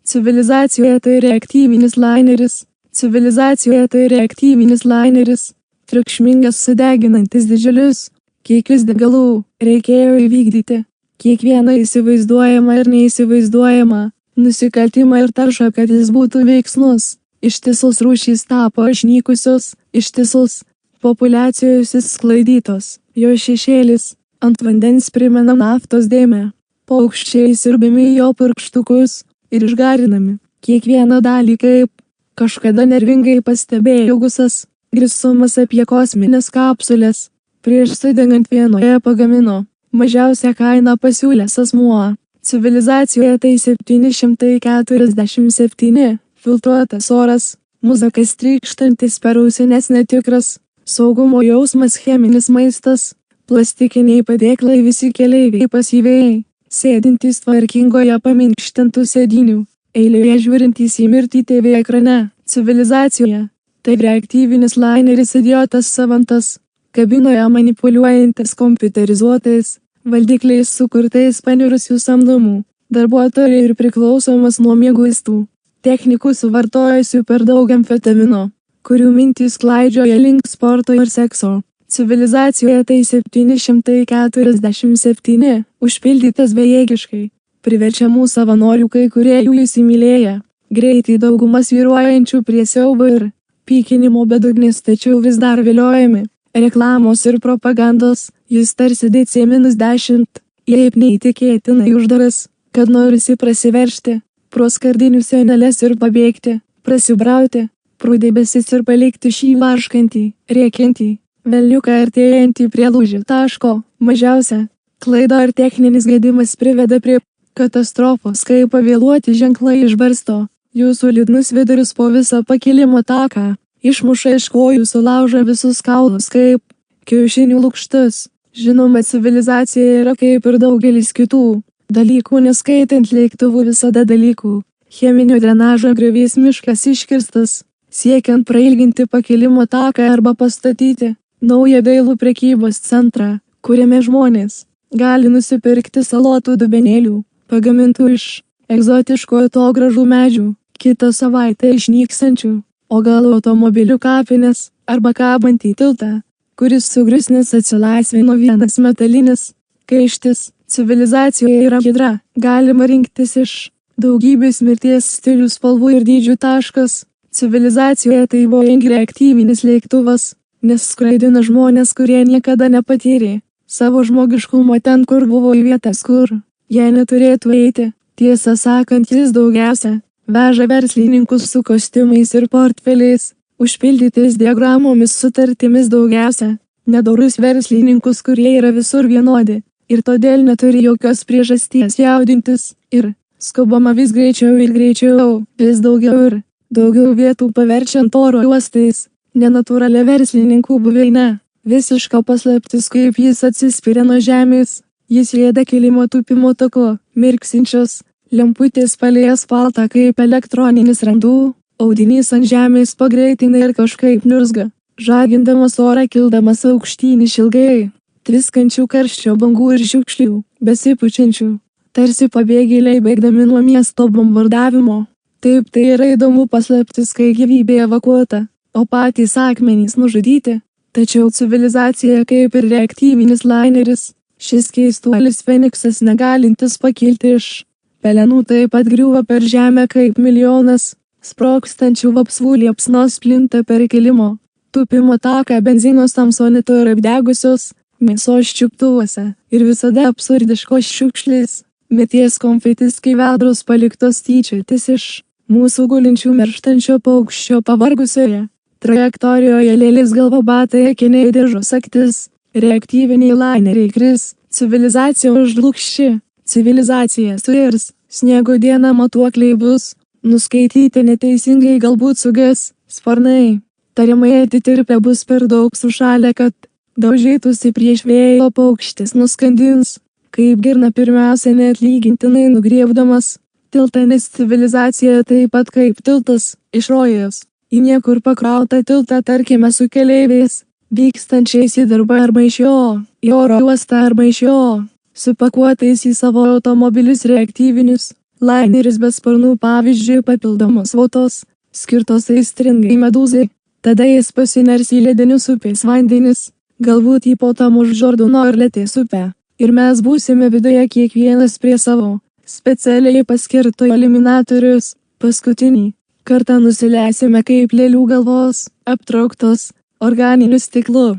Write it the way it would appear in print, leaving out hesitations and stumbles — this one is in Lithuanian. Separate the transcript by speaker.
Speaker 1: Civilizacijoje tai reaktyvinis laineris. Civilizacijoje tai reaktyvinis laineris. Triukšmingas, sudeginantis didžiulius kiekius degalų reikėjo įvykdyti. Kiekvieną įsivaizduojamą ir neįsivaizduojamą nusikaltimą ir taršą, kad jis būtų veiksnus. Ištisos rūšys tapo išnykusios, ištisos populiacijos išsklaidytos. Jo šešėlis ant vandens primena naftos dėmę. Paukščiai siurbiami jo pirkštukus ir išgarinami. Kiekvieną dalį, kaip kažkada nervingai pastebėjo Gusas, Grisumas apie kosminės kapsulės. Prieš sudegant vienoje pagamino mažiausią kainą pasiūlęs asmuo. Civilizacijoje tai 747, filtruotas oras, muzika strykštantis per ausines, netikras saugumo jausmas, cheminis maistas, plastikiniai padėklai, visi keleiviai pasyviai, sėdintys tvarkingoje paminkštintų sėdinių, eilėje žiūrintys į mirtį TV ekrane. Civilizacijoje tai reaktyvinis laineris, idiotas savantas, kabinoje manipuliuojantis kompiuterizuotais valdikliais sukurtais panirusių samdomų darbuotojų ir priklausomas nuo mieguistų technikų suvartojusių per daug amfetamino, kurių mintys klaidžioja link sporto ir sekso. Civilizacijoje tai 747, užpildytas bejėgiškai priverčiamų savanorių, kai kurie jų įsimylėję, greitai daugumas vyruojančių prie siaubo ir pykinimo bedugnis, tačiau vis dar viliojami reklamos ir propagandos. Jis tarsi DC-10, jei neįtikėtinai uždaras, kad norisi prasiveržti pro skardinių sieneles ir pabėgti, prasibrauti pro debesis ir palikti šį varškantį, rėkiantį velniuką artėjantį prie lūžio taško. Mažiausia klaida ar techninis gedimas priveda prie katastrofos, kai pavėluoti ženklai išbarsto jūsų liūdnus vidurius po visą pakilimo taką, išmuša iš kojų, sulauža visus kaulus kaip kiaušinių lukštus. Žinoma, civilizacija yra kaip ir daugelis kitų dalykų, neskaitant lėktuvų, visada dalykų. Cheminio drenažo griovys, miškas iškirstas, siekiant prailginti pakilimo taką arba pastatyti naują dailų prekybos centrą, kuriame žmonės gali nusipirkti salotų dubenėlių, pagamintų iš egzotiško atogražų medžių, kitą savaitę išnykstančių, o gal automobilių kapinės arba kabantį tiltą, kuris sugrius, nes atsilaisvino vienas metalinis kaištis. Civilizacijoje yra hidra, galima rinktis iš daugybės mirties stilių, spalvų ir dydžių taškas. Civilizacijoje tai Boeing reaktyvinis lėktuvas, nes skraidina žmonės, kurie niekada nepatyrė savo žmogiškumo ten, kur buvo į vietas, kur jie neturėtų eiti. Tiesą sakant, jis daugiausia veža verslininkus su kostiumais ir portfeliais, užpildytis diagramomis, sutartimis, daugiausia nedorus verslininkus, kurie yra visur vienodi ir todėl neturi jokios priežasties jaudintis, ir skubama vis greičiau ir greičiau, vis daugiau ir daugiau vietų paverčiant oro uostais, nenatūralia verslininkų buveinė. Visiška paslaptis, kaip jis atsispiria nuo žemės. Jis ėda kilimo tūpimo taku, mirksinčios lemputės palei asfaltą kaip elektroninis randų, audinys ant žemės pagreitina ir kažkaip niurzga, žagindamas orą, kildamas aukštyn išilgai tviskančių karščio bangų ir šiukšlių, besipučiančių, tarsi pabėgėliai bėgdami nuo miesto bombardavimo. Taip, tai yra įdomu paslaptis, kai gyvybė evakuota, o patys akmenys nužudyti. Tačiau civilizacija kaip ir reaktyvinis laineris, šis keistuolis Feniksas negalintis pakilti iš pelenų, taip pat griūva per žemę kaip milijonas sprogstančių vapsvų liepsnos plinta per kilimo tūpimo taką, benzino samsonito ir apdegusios mėsos čiuptuvuose ir visada absurdiškos šiukšlės, mirties konfetis, kai veldros paliktos tyčiotis iš mūsų gulinčių mirštančio paukščio pavargusioje trajektorijoje, lėlės galva, batai, akiniai, diržos aktis, reaktyviniai laineriai kris, civilizacija užlūkšči, civilizacija suirs, sniego dieną matuokliai bus nuskaityti neteisingai, galbūt suges sparnai, tariamai atitirpę bus per daug sušalę, kad daužytųsi prieš vėjo, paukštis nuskandins, kaip girna pirmiausia neatlygintinai nugriebdamas tiltą, nes civilizacija taip pat kaip tiltas iš rojos į niekur pakrautą tiltą, tarkime su keleiviais vykstančiais į darbą arba iš jo į oro uostą arba iš jo supakuotais į savo automobilius reaktyvinius Laineris be sparnų, pavyzdžiui, papildomos votos, skirtos aistringai medūzai. Tada jis pasiners į ledinius upės vandenis, galbūt į Potamų Žordono ar Letės upę. Ir mes būsime viduje kiekvienas prie savo, specialiai paskirto eliminatorius. Paskutinį kartą nusileisime kaip lėlių galvos, aptrauktos organiniu stiklu.